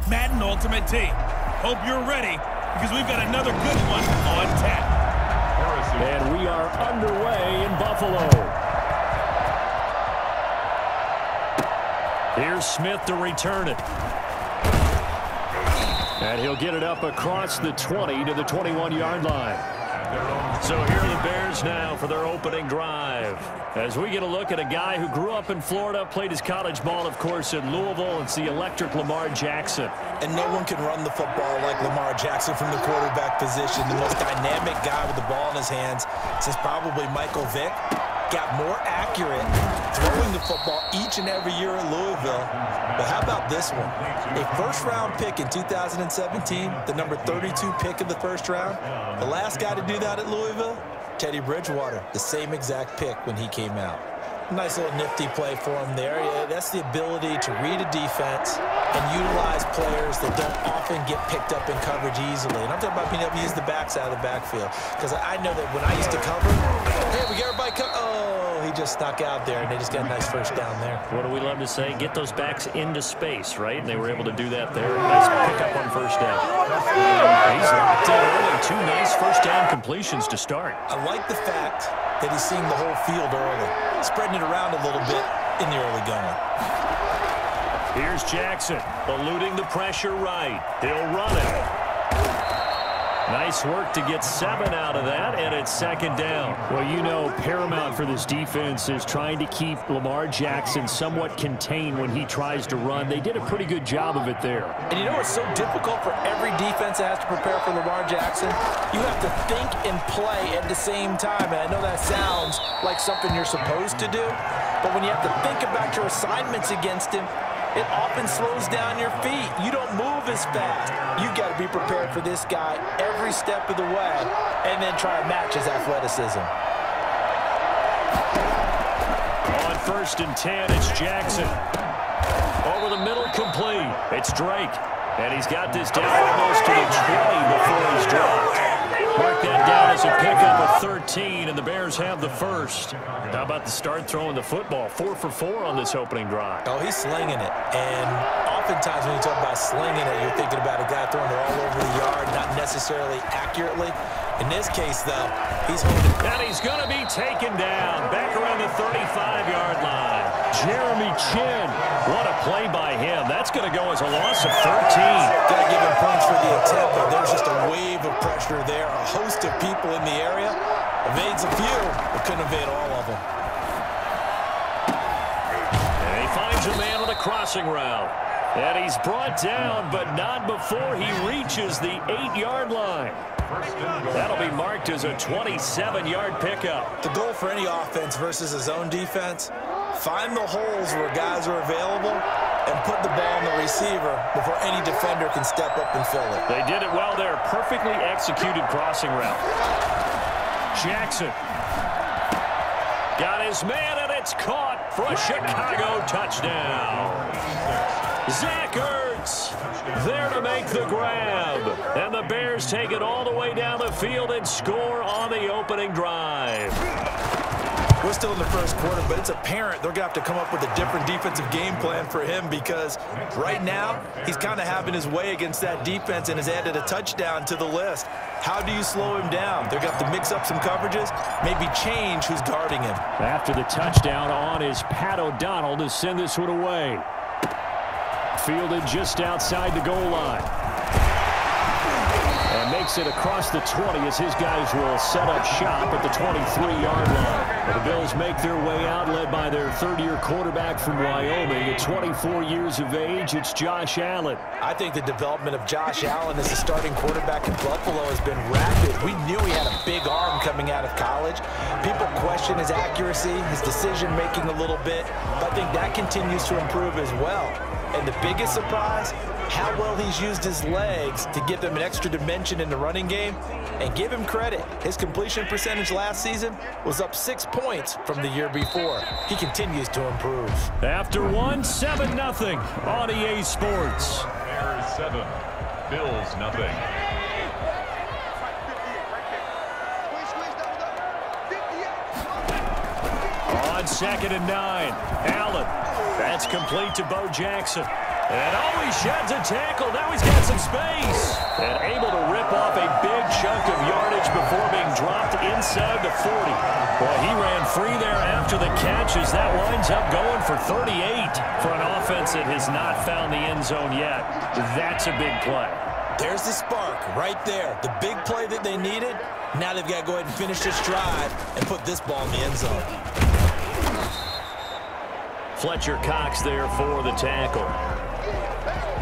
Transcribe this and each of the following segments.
Madden Ultimate Team. Hope you're ready, because we've got another good one on tap. And we are underway in Buffalo. Here's Smith to return it. And he'll get it up across the 20 to the 21-yard line. So here are the Bears now for their opening drive. As we get a look at a guy who grew up in Florida, played his college ball, of course, in Louisville. It's the electric Lamar Jackson. And no one can run the football like Lamar Jackson from the quarterback position. The most dynamic guy with the ball in his hands since probably Michael Vick. Got more accurate throwing the football each and every year in Louisville. But how about this one? A first-round pick in 2017, the number 32 pick in the first round. The last guy to do that at Louisville, Teddy Bridgewater, the same exact pick when he came out. Nice little nifty play for him there. Yeah, that's the ability to read a defense and utilize players that don't often get picked up in coverage easily. And I'm talking about being able to use the backside of the backfield. Because I know that when I used to cover, hey, we got everybody oh, he just snuck out there, and they just got a nice first down there. What do we love to say? Get those backs into space, right? And they were able to do that there. Nice pickup on first down. He's locked in early. Two nice first down completions to start. I like the fact that he's seeing the whole field early, spreading it around a little bit in the early going. Here's Jackson, eluding the pressure right. He'll run it. Nice work to get 7 out of that, and it's second down. Well, you know, paramount for this defense is trying to keep Lamar Jackson somewhat contained when he tries to run. They did a pretty good job of it there. And you know it's so difficult for every defense that has to prepare for Lamar Jackson? You have to think and play at the same time. And I know that sounds like something you're supposed to do, but when you have to think about your assignments against him, it often slows down your feet. You don't move as fast. You've got to be prepared for this guy every step of the way and then try to match his athleticism. On 1st and 10, it's Jackson. Over the middle, complete. It's Drake. And he's got this down almost to the 20 before he's dropped. Mark that down as a pickup of 13, and the Bears have the first. How about the start throwing the football? 4 for 4 on this opening drive. Oh, he's slinging it. And oftentimes when you talk about slinging it, you're thinking about a guy throwing it all over the yard, not necessarily accurately. In this case, though, he's holding. And he's going to be taken down back around the 35-yard line. Jeremy Chin. What a play by him. That's going to go as a loss of 13. Got to give him points for the attempt, but there's just a wave of pressure there. A host of people in the area. Evades a few, but couldn't evade all of them. And he finds a man on a crossing route. And he's brought down, but not before he reaches the 8-yard line. That'll be marked as a 27-yard pickup. The goal for any offense versus a zone defense, find the holes where guys are available and put the ball on the receiver before any defender can step up and fill it. They did it well there. Perfectly executed crossing route. Jackson got his man, and it's caught for a Chicago touchdown. Zach Ertz there to make the grab. And the Bears take it all the way down the field and score on the opening drive. We're still in the first quarter, but it's apparent they're going to have to come up with a different defensive game plan for him, because right now he's kind of having his way against that defense and has added a touchdown to the list. How do you slow him down? They're going to have to mix up some coverages, maybe change who's guarding him. After the touchdown on is Pat O'Donnell to send this one away. Fielded just outside the goal line. And makes it across the 20 as his guys will set up shop at the 23-yard line. But the Bills make their way out, led by their third-year quarterback from Wyoming. At 24 years of age, it's Josh Allen. I think the development of Josh Allen as a starting quarterback in Buffalo has been rapid. We knew he had a big arm coming out of college. People question his accuracy, his decision-making a little bit. But I think that continues to improve as well. And the biggest surprise, how well he's used his legs to give them an extra dimension in the running game. And give him credit, his completion percentage last season was up 6 points from the year before. He continues to improve. After one, 7-0 on EA Sports. Bears 7, Bills nothing. On 2nd and 9, Allen. That's complete to Bo Jackson. And oh, he sheds a tackle. Now he's got some space. And able to rip off a big chunk of yardage before being dropped inside the 40. Well, he ran free there after the catch as that winds up going for 38 for an offense that has not found the end zone yet. That's a big play. There's the spark right there. The big play that they needed. Now they've got to go ahead and finish this drive and put this ball in the end zone. Fletcher Cox there for the tackle.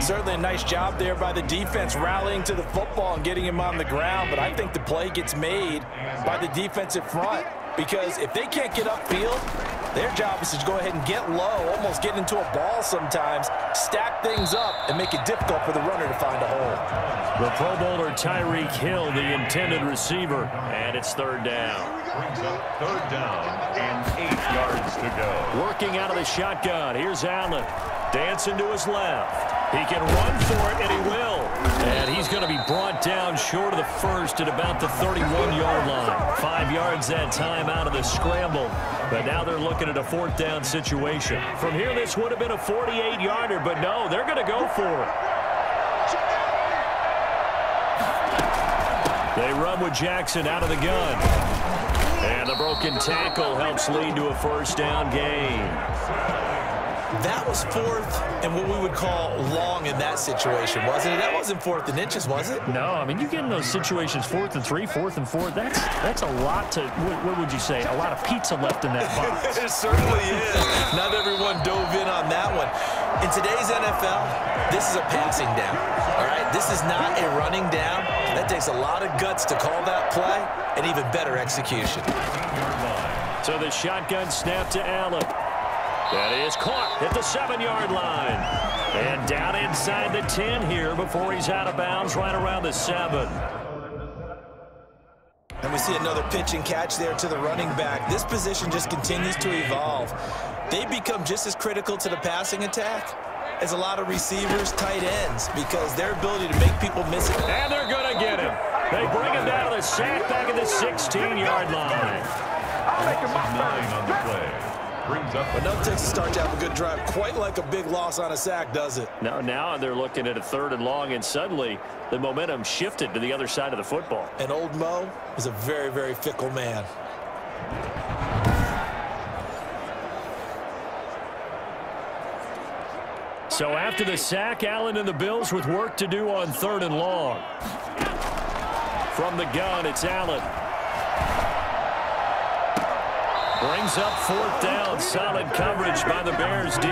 Certainly a nice job there by the defense rallying to the football and getting him on the ground, but I think the play gets made by the defensive front because if they can't get upfield, their job is to go ahead and get low, almost get into a ball sometimes, stack things up, and make it difficult for the runner to find a hole. The Pro Bowler Tyreek Hill, the intended receiver, and it's third down. Brings up third down and 8 yards to go. Working out of the shotgun. Here's Allen. Dancing to his left. He can run for it, and he will. And he's going to be brought down short of the first at about the 31-yard line. 5 yards that time out of the scramble. But now they're looking at a fourth down situation. From here, this would have been a 48-yarder, but no, they're going to go for it. They run with Jackson out of the gun. And the broken tackle helps lead to a first down gain. That was fourth and what we would call long in that situation, wasn't it? That wasn't fourth and inches, was it? No, I mean, you get in those situations 4th and 3, 4th and 4. That's a lot to, what would you say, a lot of pizza left in that box. It certainly is. Not everyone dove in on that one. In today's NFL, this is a passing down, all right? This is not a running down. That takes a lot of guts to call that play and even better execution. So the shotgun snap to Allen. That is caught at the 7-yard line. And down inside the 10 here before he's out of bounds right around the 7. And we see another pitch and catch there to the running back. This position just continues to evolve. They become just as critical to the passing attack as a lot of receivers, tight ends, because their ability to make people miss it. And they're going to get him. They bring him down to the sack back at the 16-yard line. 9 on the play. Brings up But nothing takes a start to have a good drive, quite like a big loss on a sack, does it? Now they're looking at a 3rd and long, and suddenly the momentum shifted to the other side of the football. And old Mo is a very, very fickle man. So after the sack, Allen and the Bills with work to do on 3rd and long. From the gun, it's Allen. Brings up 4th down. Solid coverage by the Bears D.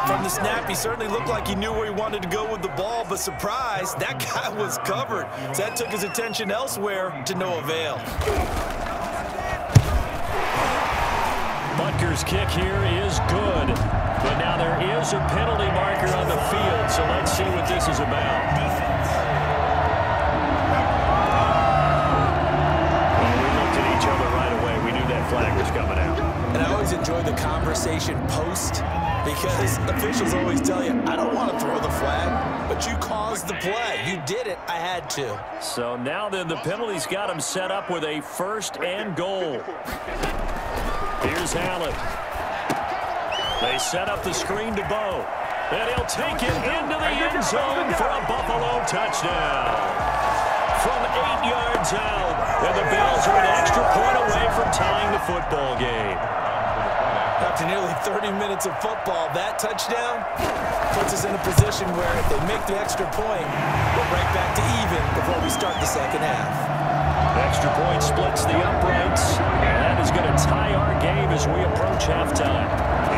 From the snap, he certainly looked like he knew where he wanted to go with the ball, but surprise, that guy was covered. So that took his attention elsewhere to no avail. Butker's kick here is good. But now there is a penalty marker on the field, so let's see what this is about. Flag was coming out. And I always enjoy the conversation post because officials always tell you, I don't want to throw the flag, but you caused the play. You did it. I had to. So now then the penalty's got him set up with a 1st and goal. Here's Allen. They set up the screen to Bo. And he'll take it into the end zone for a Buffalo touchdown. From 8 yards out, and the Bills are an extra point away from tying the football game. After nearly 30 minutes of football, that touchdown puts us in a position where if they make the extra point, we're right back to even before we start the second half. Extra point splits the uprights, and that is going to tie our game as we approach halftime.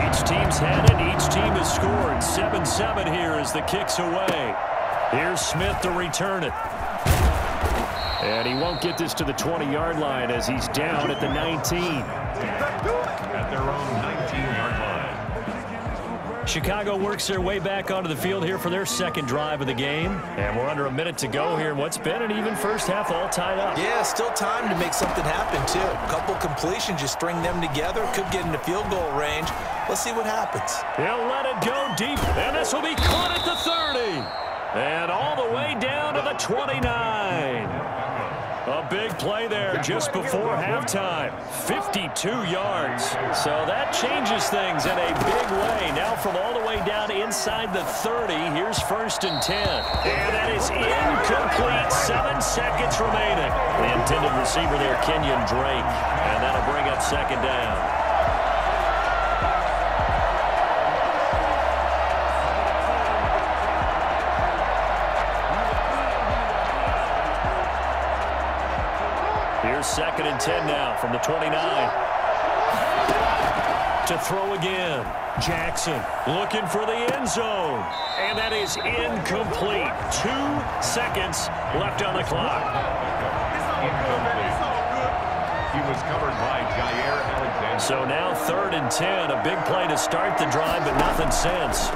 Each team's had it, each team has scored. 7-7 here as the kick's away. Here's Smith to return it. And he won't get this to the 20-yard line as he's down at the 19. At their own 19-yard line. Chicago works their way back onto the field here for their second drive of the game. And we're under a minute to go here in what's been an even first half, all tied up. Yeah, still time to make something happen, too. A couple completions, just string them together. Could get into field goal range. Let's see what happens. He'll let it go deep, and this will be caught at the 30. And all the way down to the 29. A big play there just before halftime. 52 yards. So that changes things in a big way. Now from all the way down inside the 30, here's 1st and 10. And that is incomplete. 7 seconds remaining. The intended receiver there, Kenyon Drake. And that'll bring up 2nd down. Here's 2nd and 10 now from the 29. To throw again. Jackson looking for the end zone. And that is incomplete. 2 seconds left on the clock. Incomplete. He was covered by Jair Alexander. So now 3rd and 10. A big play to start the drive, but nothing since.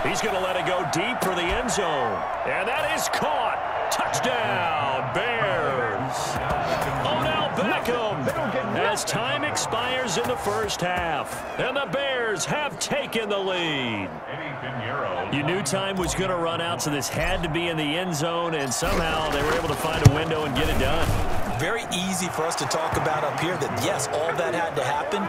He's going to let it go deep for the end zone. And that is caught. Touchdown, Bears. Odell Beckham as time expires in the 1st half. And the Bears have taken the lead. You knew time was going to run out, so this had to be in the end zone, and somehow they were able to find a window and get it done. Very easy for us to talk about up here that, yes, all that had to happen,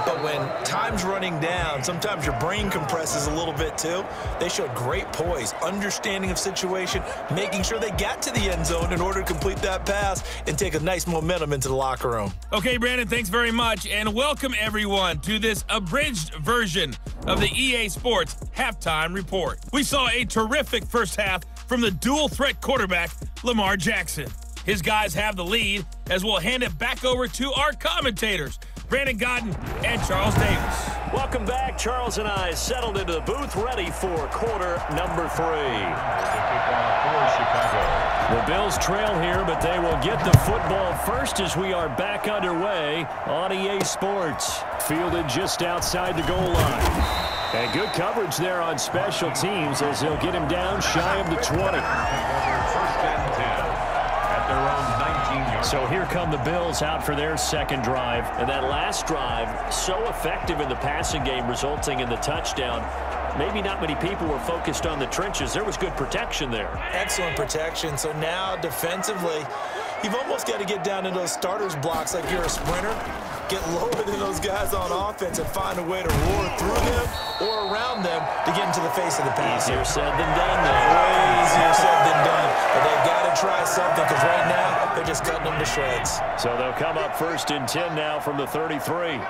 but when time's running down, sometimes your brain compresses a little bit too. They showed great poise, understanding of situation, making sure they got to the end zone in order to complete that pass and take a nice momentum into the locker room. Okay, Brandon, thanks very much, and welcome everyone to this abridged version of the EA Sports Halftime Report. We saw a terrific first half from the dual-threat quarterback, Lamar Jackson. His guys have the lead as we'll hand it back over to our commentators, Brandon Godden and Charles Davis. Welcome back. Charles and I settled into the booth, ready for quarter number 3. The Bills trail here, but they will get the football first as we are back underway on EA Sports. Fielded just outside the goal line. And good coverage there on special teams as they'll get him down shy of the 20. 1st and 10 at their own 19 yards. So here come the Bills out for their 2nd drive. And that last drive, so effective in the passing game, resulting in the touchdown. Maybe not many people were focused on the trenches. There was good protection there. Excellent protection. So now defensively, you've almost got to get down into those starters blocks like you're a sprinter. Get lower than those guys on offense and find a way to roar through them or around them to get into the face of the pass. Easier said than done, though. Way easier said than done. But they've got to try something because right now they're just cutting them to shreds. So they'll come up 1st and 10 now from the 33.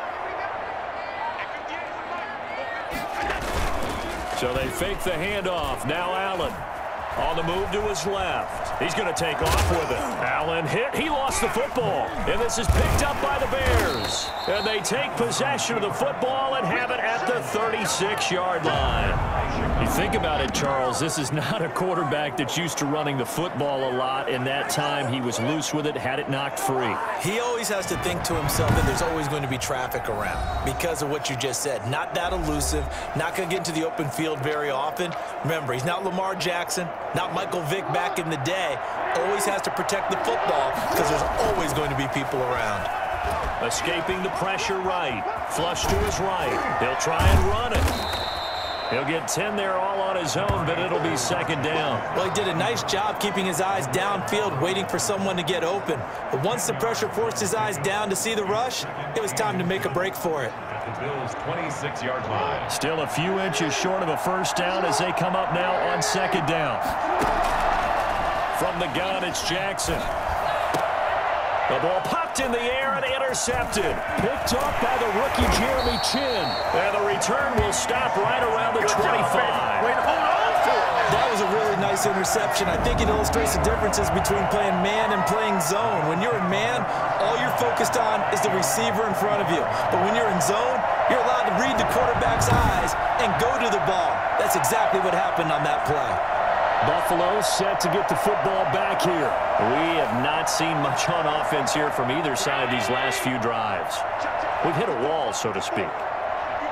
So they fake the handoff. Now Allen on the move to his left. He's going to take off with it. Allen hit. He lost the football. And this is picked up by the Bears. And they take possession of the football and have it at the 36-yard line. You think about it, Charles, this is not a quarterback that's used to running the football a lot. In that time, he was loose with it, had it knocked free. He always has to think to himself that there's always going to be traffic around because of what you just said. Not that elusive, not going to get into the open field very often. Remember, he's not Lamar Jackson, not Michael Vick back in the day. Always has to protect the football because there's always going to be people around. Escaping the pressure right. Flush to his right. He'll try and run it. He'll get 10 there all on his own, but it'll be 2nd down. Well, he did a nice job keeping his eyes downfield, waiting for someone to get open. But once the pressure forced his eyes down to see the rush, it was time to make a break for it. The Bills' 26-yard line. Still a few inches short of a 1st down as they come up now on 2nd down. From the gun, it's Jackson. The ball popped in the air and intercepted. Picked up by the rookie Jeremy Chin. And the return will stop right around the 25. Wait, hold on to it. That was a really nice interception. I think it illustrates the differences between playing man and playing zone. When you're in man, all you're focused on is the receiver in front of you. But when you're in zone, you're allowed to read the quarterback's eyes and go to the ball. That's exactly what happened on that play. Buffalo set to get the football back here. We have not seen much on offense here from either side these last few drives. We've hit a wall, so to speak.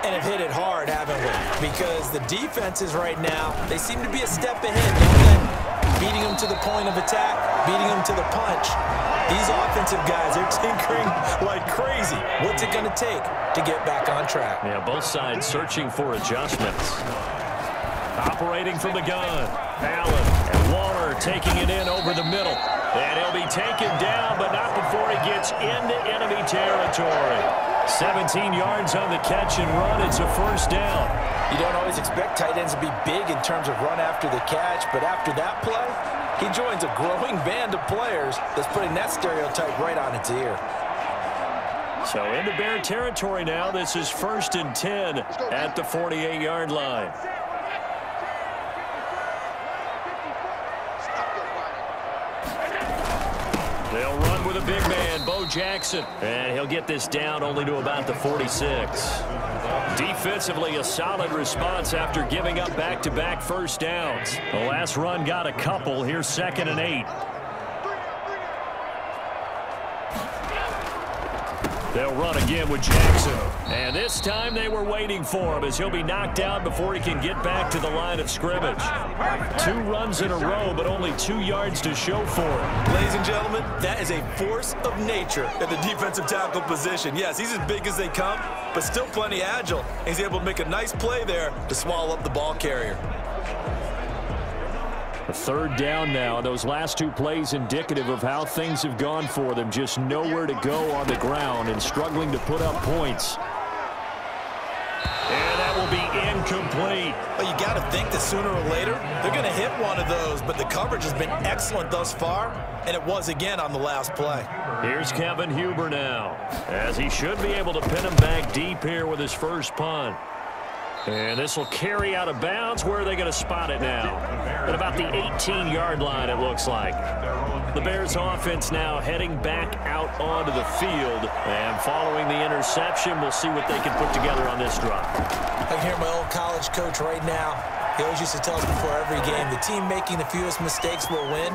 And have hit it hard, haven't we? Because the defenses right now, they seem to be a step ahead, don't they? Beating them to the point of attack, beating them to the punch. These offensive guys are tinkering like crazy. What's it going to take to get back on track? Yeah, both sides searching for adjustments. Operating from the gun. Allen and Waller taking it in over the middle. And he'll be taken down, but not before he gets into enemy territory. 17 yards on the catch and run. It's a first down. You don't always expect tight ends to be big in terms of run after the catch, but after that play, he joins a growing band of players that's putting that stereotype right on its ear. So into Bear territory now. This is 1st and 10 at the 48-yard line. They'll run with a big man, Bo Jackson. And he'll get this down only to about the 46. Defensively, a solid response after giving up back-to-back first downs. The last run got a couple. Here's 2nd and 8. They'll run again with Jackson. And this time they were waiting for him as he'll be knocked down before he can get back to the line of scrimmage. 2 runs in a row, but only 2 yards to show for it. Ladies and gentlemen, that is a force of nature at the defensive tackle position. Yes, he's as big as they come, but still plenty agile. He's able to make a nice play there to swallow up the ball carrier. A 3rd down now. Those last 2 plays indicative of how things have gone for them. Just nowhere to go on the ground and struggling to put up points. And that will be incomplete. Well, you got to think that sooner or later they're going to hit one of those, but the coverage has been excellent thus far, and it was again on the last play. Here's Kevin Huber now, as he should be able to pin him back deep here with his first punt. And this will carry out of bounds. Where are they going to spot it now? At about the 18-yard line, it looks like. The Bears offense now heading back out onto the field. And following the interception, we'll see what they can put together on this drive. I can hear my old college coach right now. He always used to tell us before every game, the team making the fewest mistakes will win.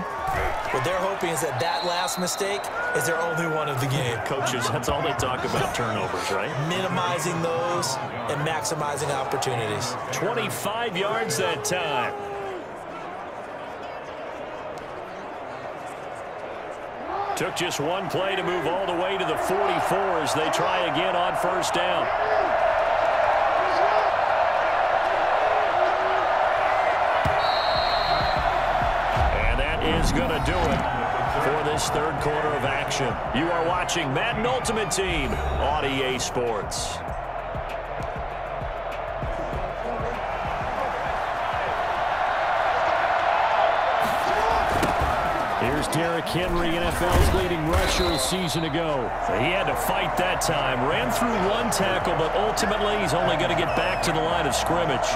What they're hoping is that that last mistake is their only one of the game. Coaches, that's all they talk about, turnovers, right? Minimizing those and maximizing opportunities. 25 yards that time. Took just one play to move all the way to the 44 as they try again on first down. Is going to do it for this 3rd quarter of action. You are watching Madden Ultimate Team on EA Sports. Here's Derrick Henry, NFL's leading rusher a season ago. He had to fight that time. Ran through 1 tackle, but ultimately he's only going to get back to the line of scrimmage.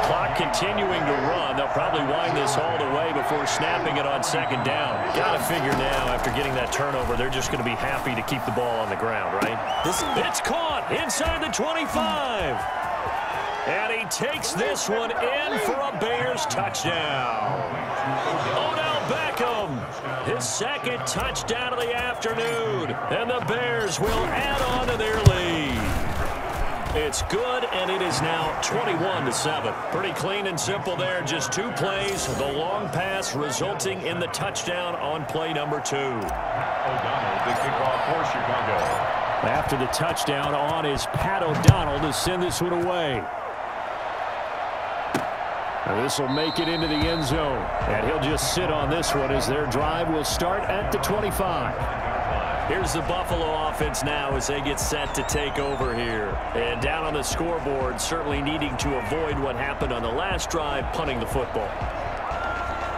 Clock continuing to run. They'll probably wind this all the way before snapping it on 2nd down. Got to figure now, after getting that turnover, they're just going to be happy to keep the ball on the ground, right? It's caught inside the 25. And he takes this one in for a Bears touchdown. Odell Beckham, his 2nd touchdown of the afternoon. And the Bears will add on to their lead. It's good, and it is now 21-7. Pretty clean and simple there. Just 2 plays. The long pass resulting in the touchdown on play number 2. O'Donnell, the kickoff for Chicago. After the touchdown, on is Pat O'Donnell to send this one away. This will make it into the end zone. And he'll just sit on this one as their drive will start at the 25. Here's the Buffalo offense now as they get set to take over here. And down on the scoreboard, certainly needing to avoid what happened on the last drive, punting the football.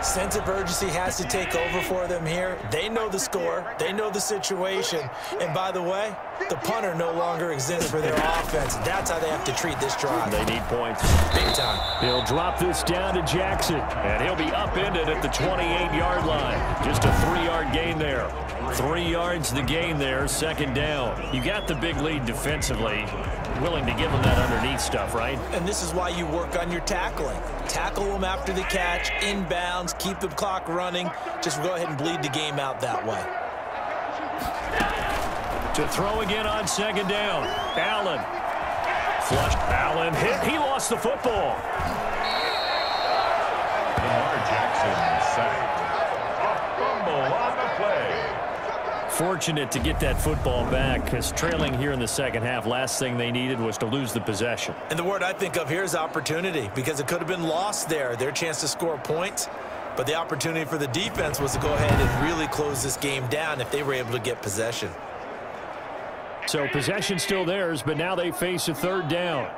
Sense of urgency has to take over for them here. They know the score. They know the situation. And by the way, the punter no longer exists for their offense. That's how they have to treat this drive. They need points. Big time. He'll drop this down to Jackson. And he'll be upended at the 28-yard line. Just a 3-yard gain there. 3 yards the gain there, 2nd down. You got the big lead defensively. Willing to give them that underneath stuff, right? And this is why you work on your tackling. Tackle them after the catch, inbounds, keep the clock running. Just go ahead and bleed the game out that way. To throw again on 2nd down. Allen. Flushed. Allen hit. He lost the football. Lamar Jackson sacked. A fumble on the play. Fortunate to get that football back, because trailing here in the 2nd half, last thing they needed was to lose the possession. And the word I think of here is opportunity, because it could have been lost there. Their chance to score points. But the opportunity for the defense was to go ahead and really close this game down if they were able to get possession. So possession still theirs, but now they face a third down.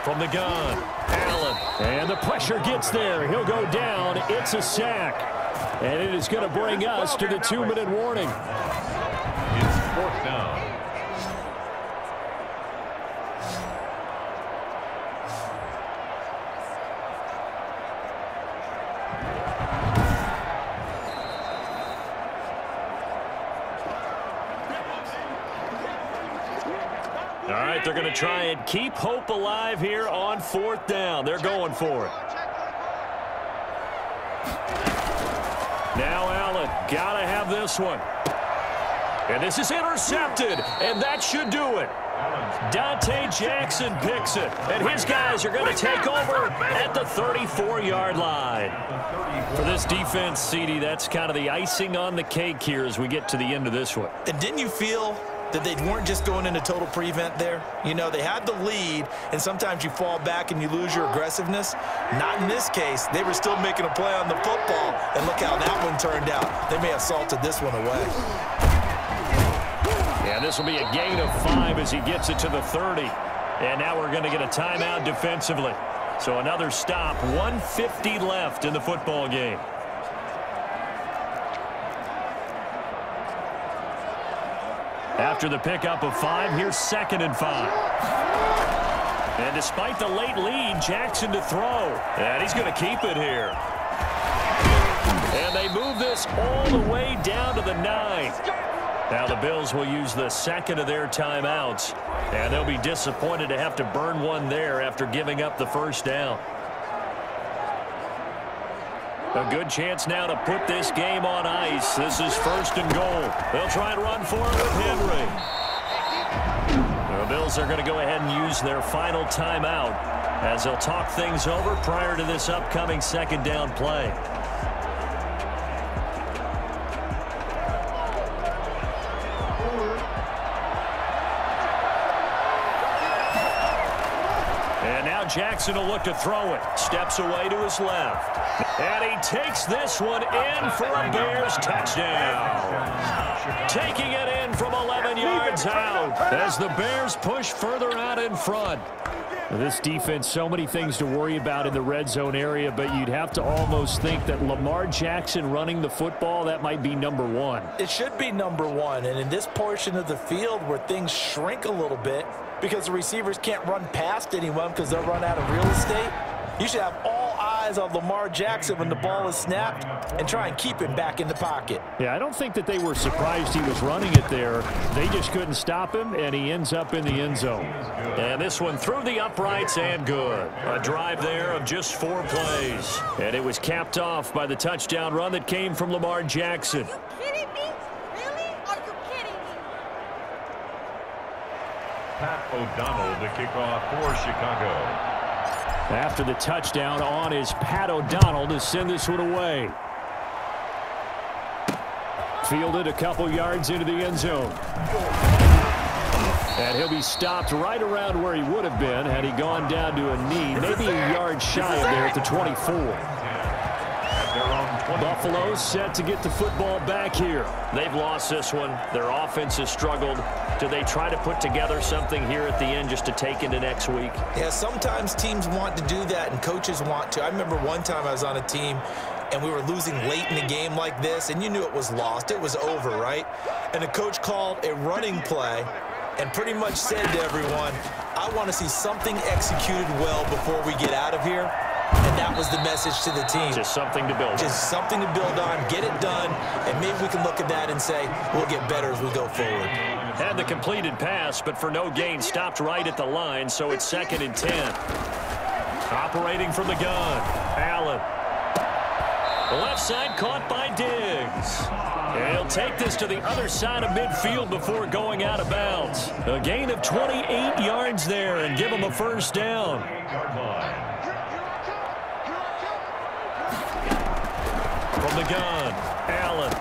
From the gun, Allen. And the pressure gets there. He'll go down. It's a sack. And it is going to bring us to the 2-minute warning. It's 4th down. All right, they're going to try and keep hope alive here on 4th down. They're going for it. Now Allen, got to have this one. And this is intercepted, and that should do it. Dante Jackson picks it, and his guys are going to take over at the 34-yard line. For this defense, CD, that's kind of the icing on the cake here as we get to the end of this one. And didn't you feel that they weren't just going into total prevent there? You know, they had the lead, and sometimes you fall back and you lose your aggressiveness. Not in this case. They were still making a play on the football, and look how that one turned out. They may have salted this one away. Yeah, this will be a gain of 5 as he gets it to the 30. And now we're going to get a timeout defensively. So another stop, 1:50 left in the football game. After the pickup of 5, here's 2nd and 5. And despite the late lead, Jackson to throw. And he's going to keep it here. And they move this all the way down to the 9. Now the Bills will use the 2nd of their timeouts. And they'll be disappointed to have to burn one there after giving up the 1st down. A good chance now to put this game on ice. This is 1st and goal. They'll try and run for it with Henry. The Bills are going to go ahead and use their final timeout as they'll talk things over prior to this upcoming 2nd down play. And now Jackson will look to throw it. Steps away to his left. And he takes this one in for a Bears touchdown. Taking it in from 11 yards out as the Bears push further out in front. This defense, so many things to worry about in the red zone area, but you'd have to almost think that Lamar Jackson running the football, that might be number 1. It should be number 1, and in this portion of the field where things shrink a little bit because the receivers can't run past anyone because they'll run out of real estate, you should have all eyes on Lamar Jackson when the ball is snapped and try and keep him back in the pocket. Yeah, I don't think that they were surprised he was running it there. They just couldn't stop him, and he ends up in the end zone. And this one through the uprights and good. A drive there of just 4 plays. And it was capped off by the touchdown run that came from Lamar Jackson. Are you kidding me? Really? Are you kidding me? Pat O'Donnell, the kickoff for Chicago. After the touchdown on is Pat O'Donnell to send this one away. Fielded a couple yards into the end zone. And he'll be stopped right around where he would have been had he gone down to a knee, maybe a yard shy of there at the 24. Buffalo set to get the football back here. They've lost this one. Their offense has struggled. Do they try to put together something here at the end just to take into next week? Yeah, sometimes teams want to do that and coaches want to. I remember one time I was on a team and we were losing late in a game like this, and you knew it was lost. It was over, right? And the coach called a running play and pretty much said to everyone, I want to see something executed well before we get out of here. And that was the message to the team. Just something to build on. Just something to build on, get it done, and maybe we can look at that and say, we'll get better as we go forward. Had the completed pass, but for no gain, stopped right at the line, so it's 2nd and 10. Operating from the gun, Allen. The left side caught by Diggs. And he'll take this to the other side of midfield before going out of bounds. A gain of 28 yards there and give him a 1st down. From the gun, Allen.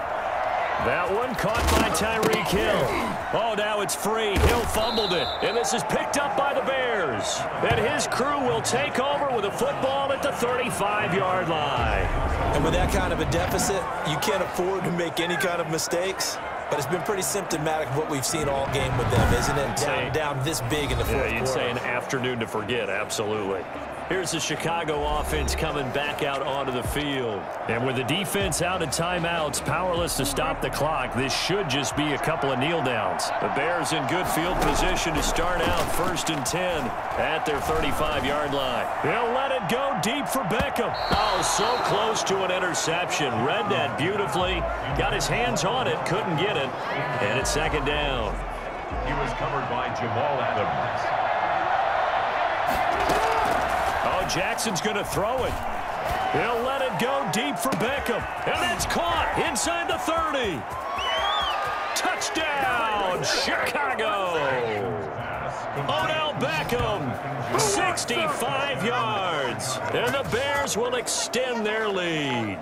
That one caught by Tyreek Hill. Oh, now it's free. Hill fumbled it. And this is picked up by the Bears. And his crew will take over with a football at the 35-yard line. And with that kind of a deficit, you can't afford to make any kind of mistakes. But it's been pretty symptomatic of what we've seen all game with them, isn't it? Down this big in the fourth quarter. You'd say an afternoon to forget, absolutely. Here's the Chicago offense coming back out onto the field. And with the defense out of timeouts, powerless to stop the clock, this should just be a couple of kneel downs. The Bears in good field position to start out 1st and 10 at their 35-yard line. He'll let it go deep for Beckham. Oh, so close to an interception. Read that beautifully. Got his hands on it, couldn't get it. And it's 2nd down. He was covered by Jamal Adams. Jackson's going to throw it. He'll let it go deep for Beckham. And it's caught inside the 30. Touchdown, Chicago. Odell Beckham, 65 yards. And the Bears will extend their lead.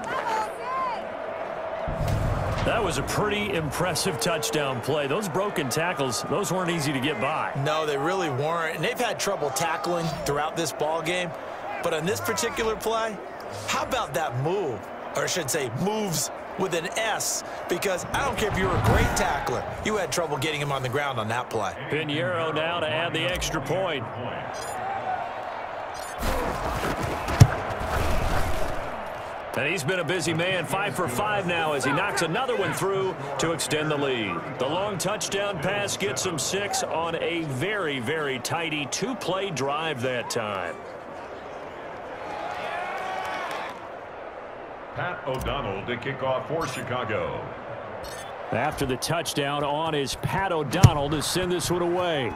That was a pretty impressive touchdown play. Those broken tackles, those weren't easy to get by. No, they really weren't. And they've had trouble tackling throughout this ball game. But on this particular play, how about that move? Or I should say moves with an S, because I don't care if you're a great tackler. You had trouble getting him on the ground on that play. Pinheiro now to add the extra point. And he's been a busy man, 5 for 5 now as he knocks another one through to extend the lead. The long touchdown pass gets him 6 on a very, very tidy 2-play drive that time. Pat O'Donnell to kick off for Chicago. After the touchdown on is Pat O'Donnell to send this one away.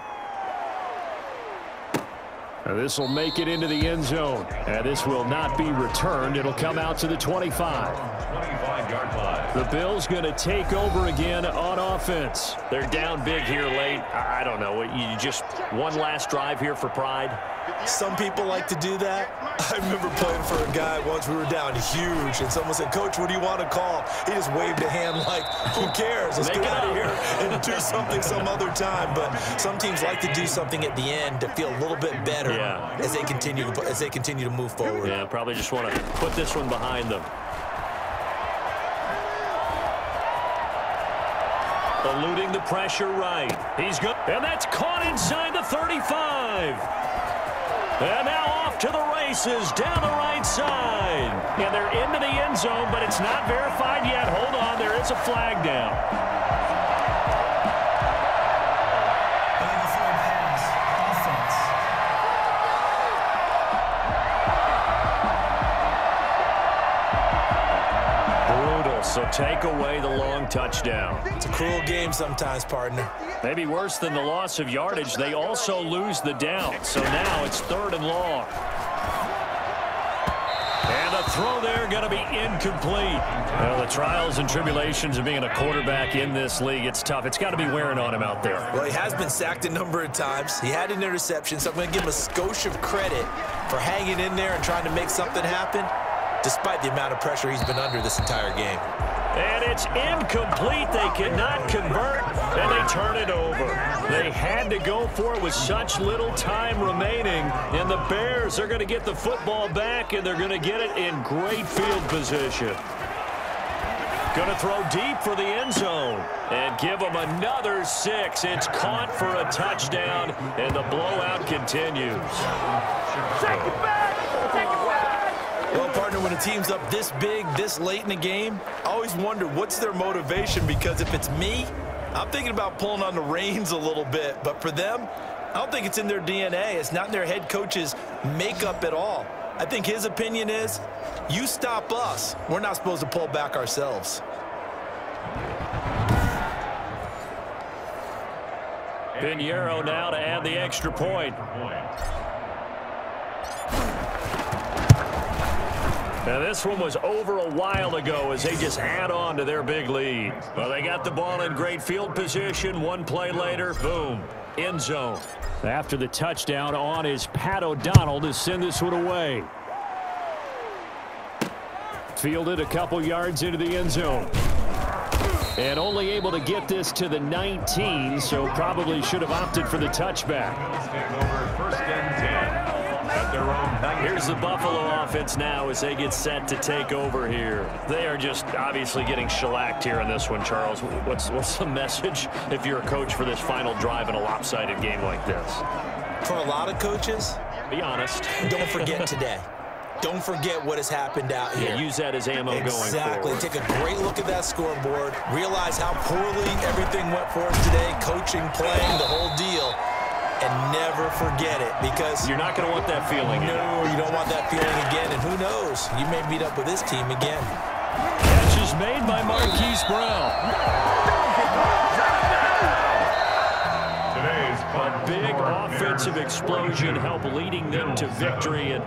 This will make it into the end zone. And this will not be returned. It'll come out to the 25. 25-yard line. The Bills going to take over again on offense. They're down big here late. I don't know. You just one last drive here for pride. Some people like to do that. I remember playing for a guy once. We were down huge, and someone said, "Coach, what do you want to call?" He just waved a hand like, "Who cares? Let's get out of here and do something some other time." But some teams like to do something at the end to feel a little bit better as they continue to move forward. Yeah, probably just want to put this one behind them. Eluding the pressure right. He's good. And that's caught inside the 35. And now off to the races down the right side. And they're into the end zone, but it's not verified yet. Hold on, there is a flag down. Brutal, so take away the long touchdown. It's a cruel game sometimes, partner. Maybe worse than the loss of yardage, they also lose the down. So now it's 3rd and long. And the throw there going to be incomplete. Well, the trials and tribulations of being a quarterback in this league, it's tough. It's got to be wearing on him out there. Well, he has been sacked a number of times. He had an interception, so I'm going to give him a skosh of credit for hanging in there and trying to make something happen, despite the amount of pressure he's been under this entire game. And it's incomplete. They cannot convert, and they turn it over. They had to go for it with such little time remaining, and the Bears are going to get the football back, and they're going to get it in great field position. Going to throw deep for the end zone and give them another 6. It's caught for a touchdown, and the blowout continues. Take it back! Take it back! Well, partner, when a team's up this big, this late in the game, I always wonder what's their motivation, because if it's me, I'm thinking about pulling on the reins a little bit. But for them, I don't think it's in their DNA. It's not in their head coach's makeup at all. I think his opinion is, you stop us. We're not supposed to pull back ourselves. Pinheiro now to add the extra point. Now, this one was over a while ago as they just add on to their big lead. Well, they got the ball in great field position. One play later, boom, end zone. After the touchdown, on is Pat O'Donnell to send this one away. Fielded a couple yards into the end zone. And only able to get this to the 19, so probably should have opted for the touchback. First and 10 at their own 19. Here's the Buffalo offense now as they get set to take over here. They are just obviously getting shellacked here in this one, Charles. What's the message if you're a coach for this final drive in a lopsided game like this? For a lot of coaches, be honest. Don't forget today. Don't forget what has happened out here. Yeah, use that as ammo going forward. Exactly. Take a great look at that scoreboard. Realize how poorly everything went for us today. Coaching, playing, the whole deal. And never forget it, because you're not going to want that feeling. No, you don't want that feeling again. And who knows? You may meet up with this team again. Catch is made by Marquise Brown. A big offensive explosion help leading them to victory. And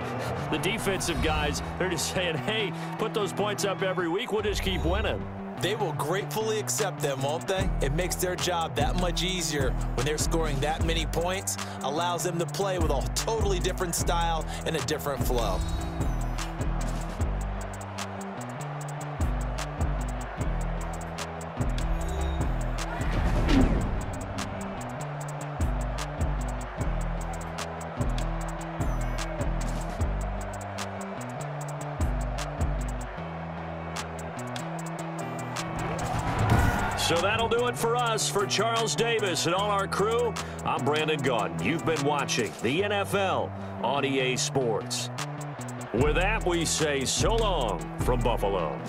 the defensive guys, they're just saying, hey, put those points up every week. We'll just keep winning. They will gratefully accept them, won't they? It makes their job that much easier when they're scoring that many points. Allows them to play with a totally different style and a different flow. So that'll do it for us. For Charles Davis and all our crew, I'm Brandon Gunn. You've been watching the NFL on EA Sports. With that, we say so long from Buffalo.